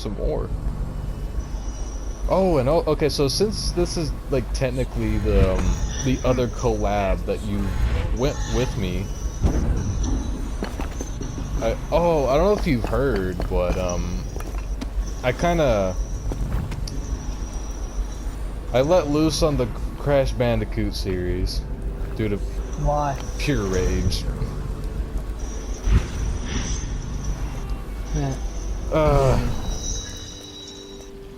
some ore. Oh, and okay, so since this is like technically the other collab that you went with me, I don't know if you've heard, but I let loose on the Crash Bandicoot series due to Why? pure rage. Yeah.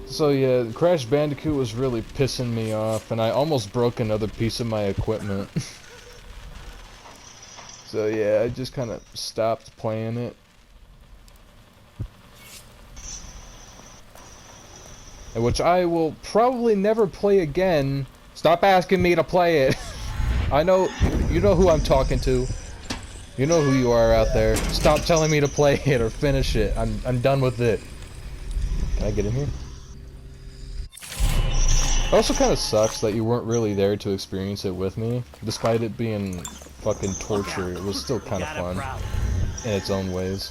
So yeah, Crash Bandicoot was really pissing me off, and I almost broke another piece of my equipment. So yeah, I just kind of stopped playing it. Which I will probably never play again. Stop asking me to play it. I know, you know who I'm talking to. You know who you are out there. Stop telling me to play it or finish it. I'm done with it. Can I get in here? It also kind of sucks that you weren't really there to experience it with me. Despite it being fucking torture, it was still kind of fun in its own ways.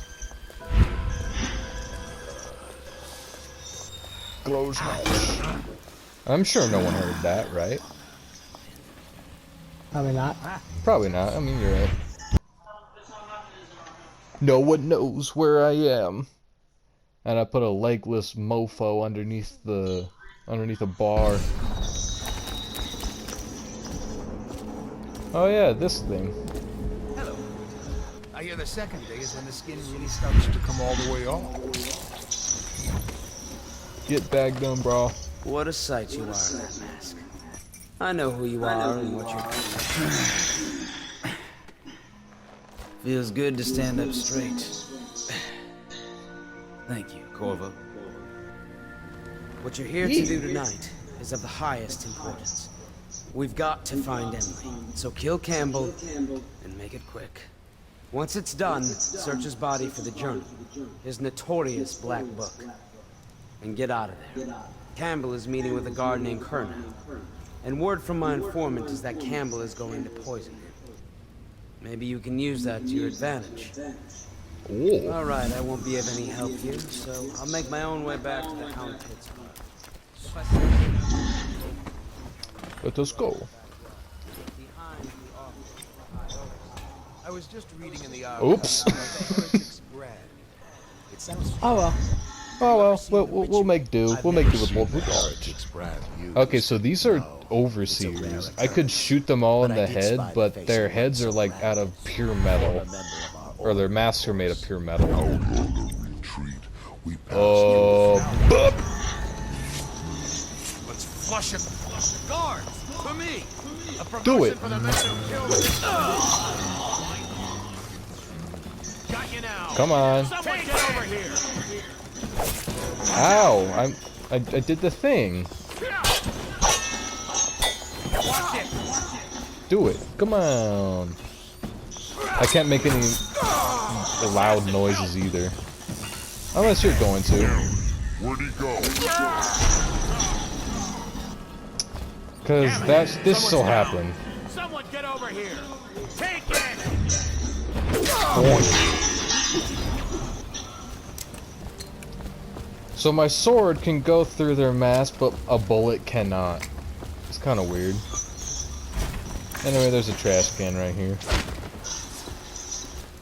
Glows much. I'm sure no one heard that, right? Probably not. Probably not. I mean, you're right. No one knows where I am. And I put a legless mofo underneath a bar. Oh yeah, this thing. Hello. I hear the second day is when the skin really starts to come all the way off. Get bagged on, bro. What a sight you are in that mask. I know who you are and what you're... Feels good to stand up straight. Thank you, Corvo. What you're here to do tonight is of the highest importance. We've got to find Emily, so kill Campbell and make it quick. Once it's done, search his body for the journal, his notorious black book, and get out of there. Campbell is meeting with a guard named Kernow, and word from my informant is that Campbell is going to poison him. Maybe you can use that to your advantage. Ooh. Alright, I won't be of any help here, so I'll make my own way back to the Hound Pits. Let us go. I was just reading in the Oops. It sounds Oh well. Oh well, we'll make do. We'll make do with what we got. Okay, so these are overseers. I could shoot them all in the head, but their heads are like out of pure metal. Or their masks are made of pure metal. Oh, Let's flush him. Guards, for me. Do it. For the men who killed him. Got you now. Come on. Someone get over here. Ow, I did the thing. Watch it. Do it. Come on. I can't make any loud noises either. Unless you're going to. Where'd he go? Cause this'll happen. Someone get over here. Take it. So my sword can go through their mask, but a bullet cannot. It's kind of weird. Anyway, there's a trash can right here.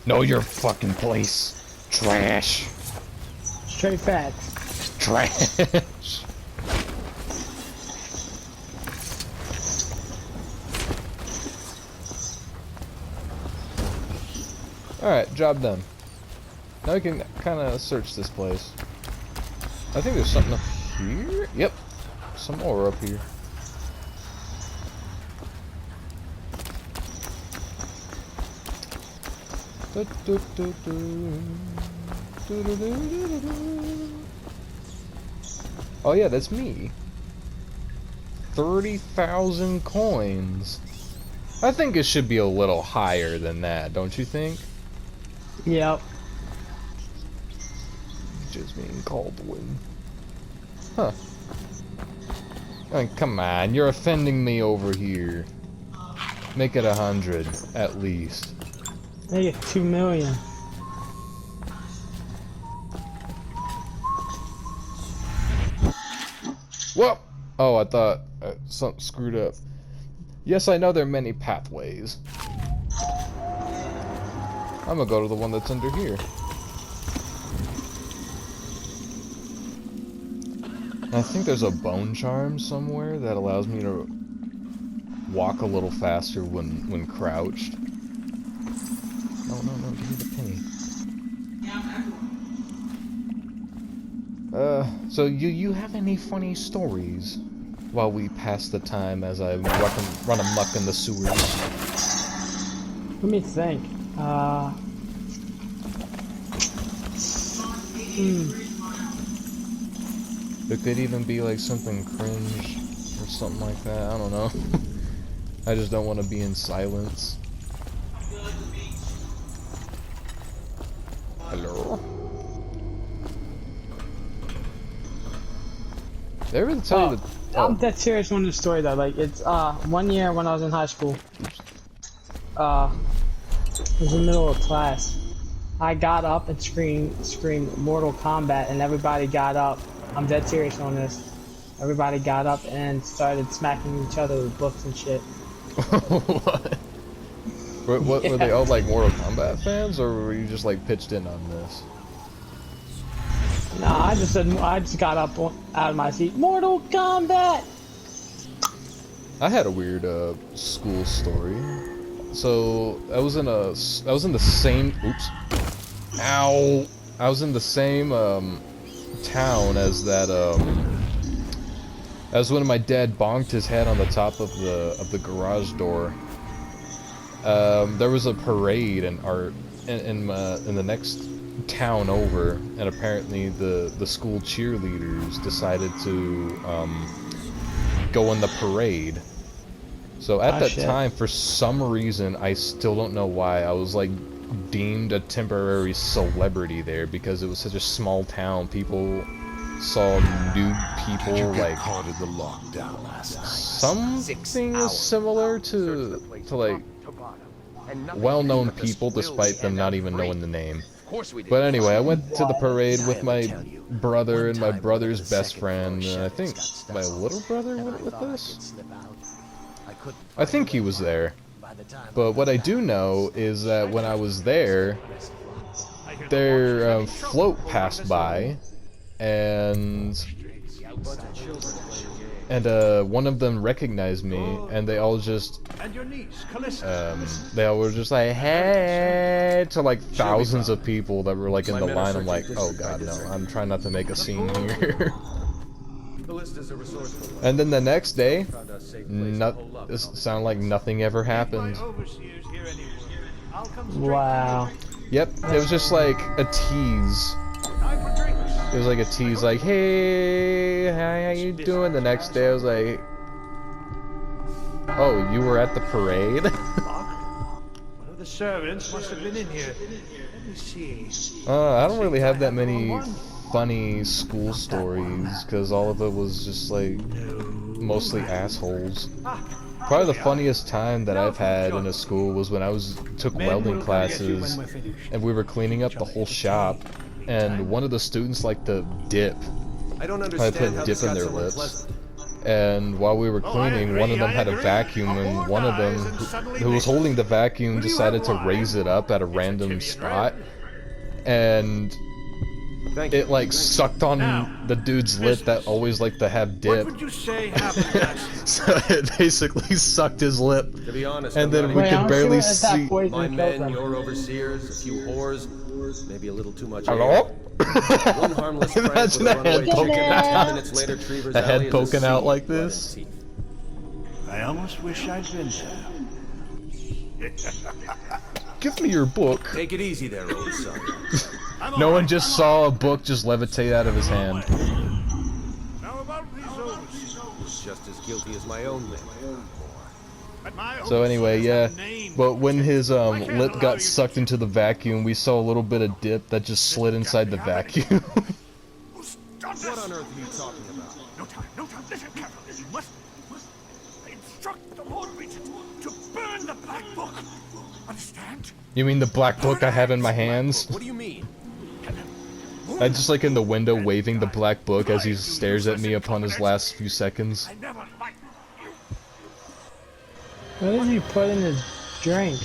Know your fucking place. Trash. Straight facts. Trash. Alright, job done. Now we can kind of search this place. I think there's something up here. Yep. Some ore up here. Oh yeah, that's me. 30,000 coins. I think it should be a little higher than that, don't you think? Yep. Jasmine Caldwin. Huh. I mean, come on, you're offending me over here. Make it 100, at least. Make it 2 million. Whoa! Oh, I thought something screwed up. Yes, I know there are many pathways. I'm gonna go to the one that's under here. I think there's a bone charm somewhere that allows me to walk a little faster when crouched. No, no, no, give me the penny. So you have any funny stories while we pass the time as I run amok in the sewers? Let me think. It could even be like something cringe or something like that. I don't know. I just don't want to be in silence. Hello? Did I ever tell you that? I'm dead serious on this story though. Like it's one year when I was in high school. It was in the middle of class. I got up and screamed Mortal Kombat, and everybody got up. I'm dead serious on this. Everybody got up and started smacking each other with books and shit. What were they all like Mortal Kombat fans, or were you just like pitched in on this? Nah, I just got up out of my seat. Mortal Kombat. I had a weird school story. So I was in the same I was in the same town as that as when my dad bonked his head on the top of the garage door. There was a parade in the next town over, and apparently the school cheerleaders decided to go in the parade. So at that time, for some reason, I still don't know why, I was like deemed a temporary celebrity there because it was such a small town. People saw new people like caught in the lockdown last night. something similar to like well-known people, despite them not even knowing the name. But anyway, I went to the parade with my brother and my brother's best friend, and I think my little brother went with us. I think he was there. But what I do know is that when I was there, their float passed by, and one of them recognized me, and they all just they all were just like, hey, to like thousands of people that were like in the line. I'm like, oh god, no, I'm trying not to make a scene here. And then the next day, it sounded like nothing ever happened. Wow. Yep, it was just like a tease. It was like a tease, like, hey, how you doing? The next day I was like, oh, you were at the parade? One of the servants must have been in here. Let me see. I don't really have that many funny school stories, because all of it was just like mostly assholes. Probably the funniest time that I've had in a school was when I took welding classes, and we were cleaning up the whole shop, and one of the students liked to dip. I don't Probably put dip in their lips. And while we were cleaning, one of them had a vacuum, and one of them, who was holding the vacuum, decided to raise it up at a random spot, and it like sucked on the dude's lip that always liked to have dip. What would you say happened? So it basically sucked his lip. To be honest, and then we could barely see. My men, your overseers, a few whores, maybe a little too much. Hello? One harmless prank with Imagine a a head runaway poking chicken, out. 10 minutes later, Trevor's A alley head is poking sea out of like blood and this. teeth. I almost wish I'd been there. Give me your book. Take it easy there, old son. No one just saw a book just levitate out of his hand. Now about these overseers. Just as guilty as my own men. So anyway, yeah. But when his lip got sucked into the vacuum, we saw a little bit of dip that just slid inside the vacuum. What on earth are you talking about? No time, no time. Listen carefully. You must. I instruct the Lord Regent to burn the Black Book. Understand? You mean the black book I have in my hands? What do you mean? I just like in the window waving the black book as he stares at me upon his last few seconds. I never liked you. What did he put in his drink?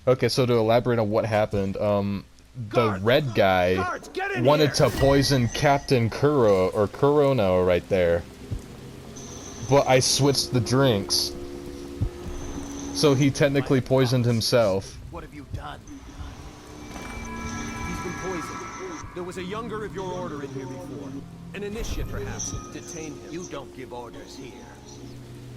Okay, so to elaborate on what happened, the red guy Guards, get in wanted here! to poison Captain Kuro, or Corona right there. But I switched the drinks. So he technically poisoned himself. What have you done? He's been poisoned. There was a younger of your order in here before. An initiate, perhaps. Detain him. You don't give orders here.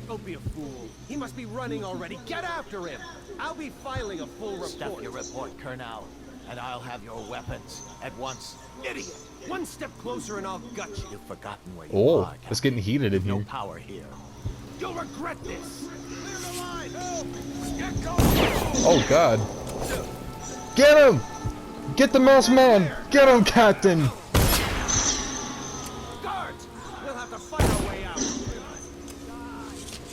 Don't be a fool. He must be running already. Get after him! I'll be filing a full report. Stuff your report, Colonel, and I'll have your weapons at once. Idiot! One step closer and I'll gut you. You've forgotten where you Oh, are, it's getting heated in no here. power here. You'll regret this! Clear the line! Get going! Oh god. Get him! Get the masked man! Get him, Captain! Guards! We'll have to fight our way out.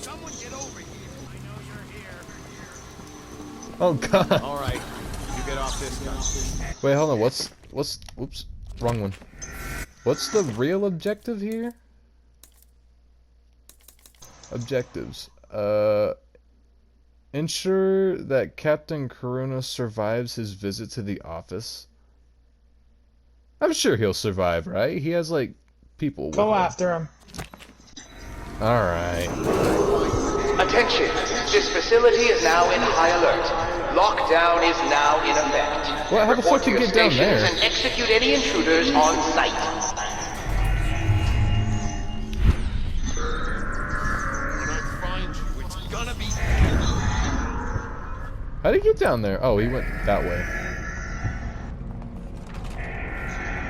Someone get over here. I know you're here. Oh god. Alright, you get off this gun. Wait, hold on, what's, oops, wrong one. What's the real objective here? Objectives. Ensure that Captain Corona survives his visit to the office. I'm sure he'll survive, right? He has, like, people with Go him. after him. Alright. Attention! This facility is now in high alert. Lockdown is now in effect. What? How the fuck Report to you your get down stations there? and execute any intruders on site. When I find you, it's gonna be. How'd he get down there? Oh, he went that way.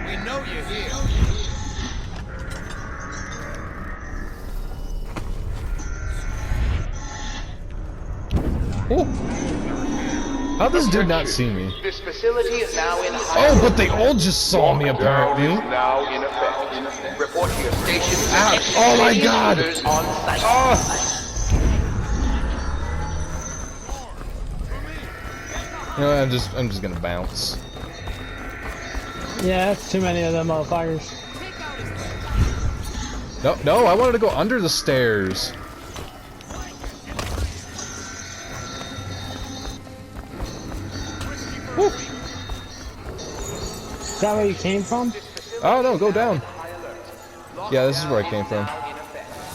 We know you're here. Oh! How'd this dude not see me? This facility is now in high Oh, alert. but they all just saw me apparently. Now in effect. Report to your stations Ah, and execute oh my any God. intruders on site. You know, I'm just gonna bounce. Yeah, that's too many of them motherfuckers. No, I wanted to go under the stairs. Woo. Is that where you came from? Oh no, go down. Yeah, this is where I came from.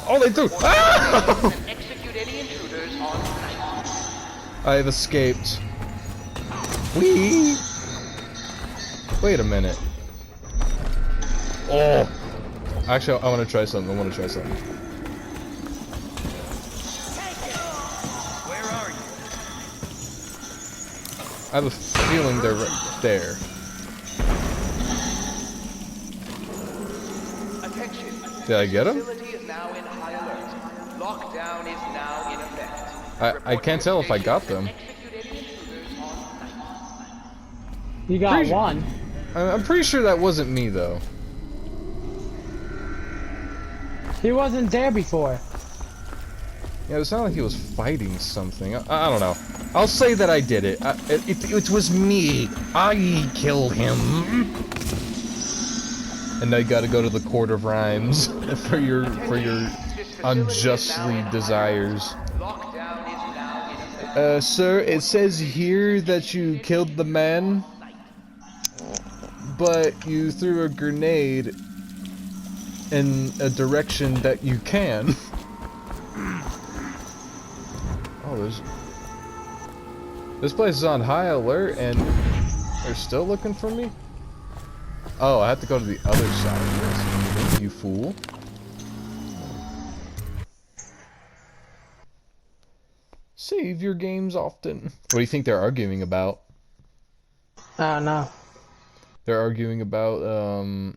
Oh, they threw. Ah! Execute any intruders on site. I have escaped. Whee! Wait a minute. Oh! Actually, I want to try something. Where are you? I have a feeling they're right there. Attention. Did I get him? Facility is now in high alert. Lockdown is now in effect. I can't tell if I got them. Execute any intruders on site. You got Pretty- one. I'm pretty sure that wasn't me though. He wasn't there before. Yeah, it sounded like he was fighting something. I don't know. I'll say that I did it. It was me. I killed him. And now you gotta go to the Court of Rhymes for your unjustly desires. Lockdown is now in effect. Sir, it says here that you killed the man, but you threw a grenade in a direction that you can. Oh, this place is on high alert and they're still looking for me? Oh, I have to go to the other side of this. You fool. Save your games often. What do you think they're arguing about? I don't know. They're arguing about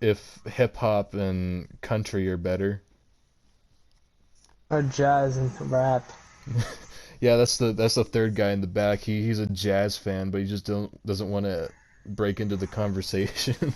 if hip hop and country are better. Or jazz and rap. Yeah, that's the third guy in the back. He's a jazz fan, but he just doesn't want to break into the conversation.